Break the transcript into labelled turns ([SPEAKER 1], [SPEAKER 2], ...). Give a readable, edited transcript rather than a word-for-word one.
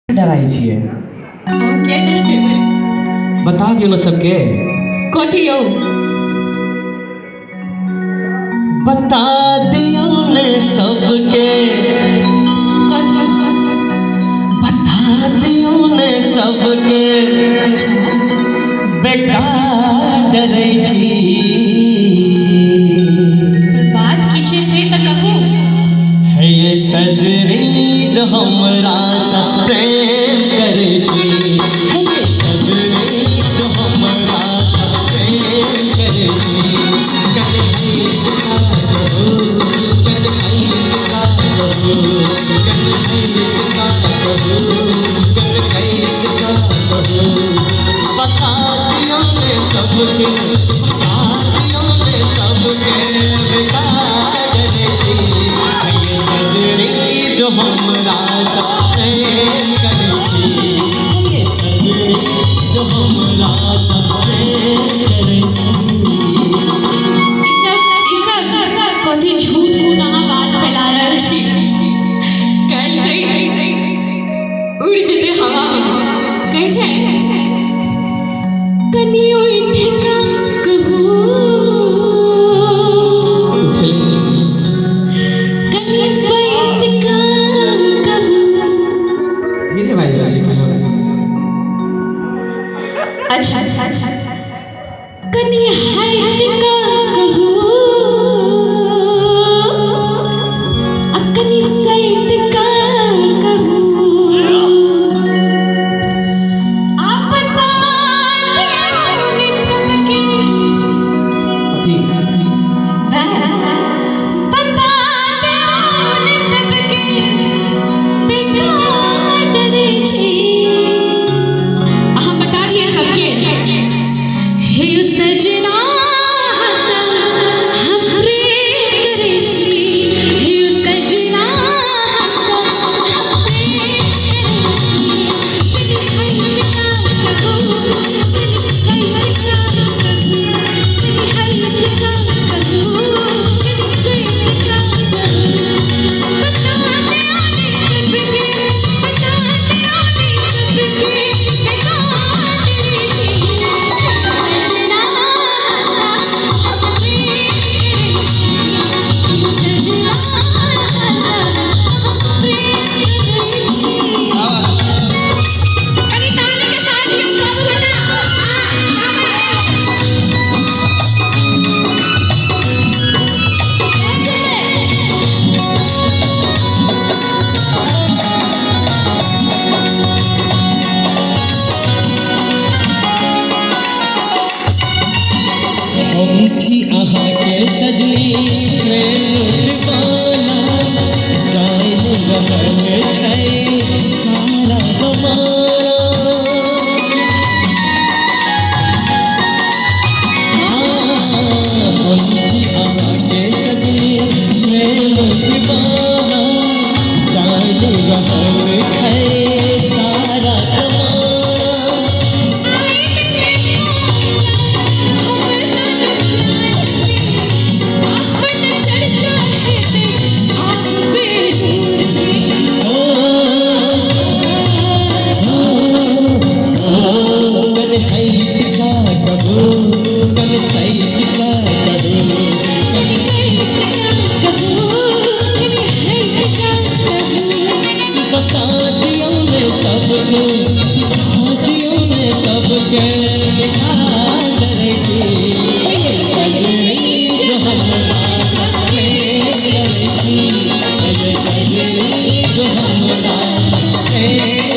[SPEAKER 1] डराई छिए
[SPEAKER 2] के डर
[SPEAKER 1] बता दियो न सबके
[SPEAKER 2] कथी हो
[SPEAKER 1] बता दियो न सबके बता दियो न सबके बेकार डरै छी
[SPEAKER 2] बात किछे से त कहू
[SPEAKER 1] है ये सजनी जो हमरा साथ प्रेम करै छी है ये सजनी जो हमरा साथ प्रेम करै छी कन्हई सखा कहू कन्हई सखा कहू कन्हई सखा कहू कन्हई सखा कहू बता दियो ने सबके बता दियो ने सबके बेकार डरै छी है ये सजनी जो हमरा साथ प्रेम करै छी है ये सजनी जो हमरा साथ प्रेम करै छी
[SPEAKER 2] ई सब कथी झूठ मूठ अहाँ बात फैला रहल छी कल गई उड़ जेते हवा में कहै छै कनी उठि का कहू
[SPEAKER 1] उठले छी
[SPEAKER 2] कनी बैस का कहू
[SPEAKER 1] धीरे भाई जी
[SPEAKER 2] अच्छा कनी हट का कहू आ कनी सैत का कहू आप बता दियो ने सबके
[SPEAKER 1] अथी
[SPEAKER 2] बता दियो ने सबके बेकार डरै छी अहाँ बता दिए सबके हे यौ सजना हम प्रेम करै छी हे यौ सजना हम प्रेम करै छी कनी हंस का कहू कनी हंस का कहू कनी हंस का कहू कनी कैस का कहू बता दियो ने सबके बता दियो ने सबके बेकार डरै छी सजना हम प्रेम करै छी सजना हम प्रेम करै छी कनी ताली के साथ यो सब गोटा
[SPEAKER 1] हम छी अहाँ के सजनी प्रेम दीवाना जान रहल छै सारा जमाना हम छी अहाँ के सजनी प्रेम दीवाना जान रहल छै सारा जमाना बता दियो ने सबके बता दियो ने सबके बेकार डरै छी है ये सजनी जो हमरा साथ प्रेम करै छी है ये सजनी जो हमरा साथ प्रेम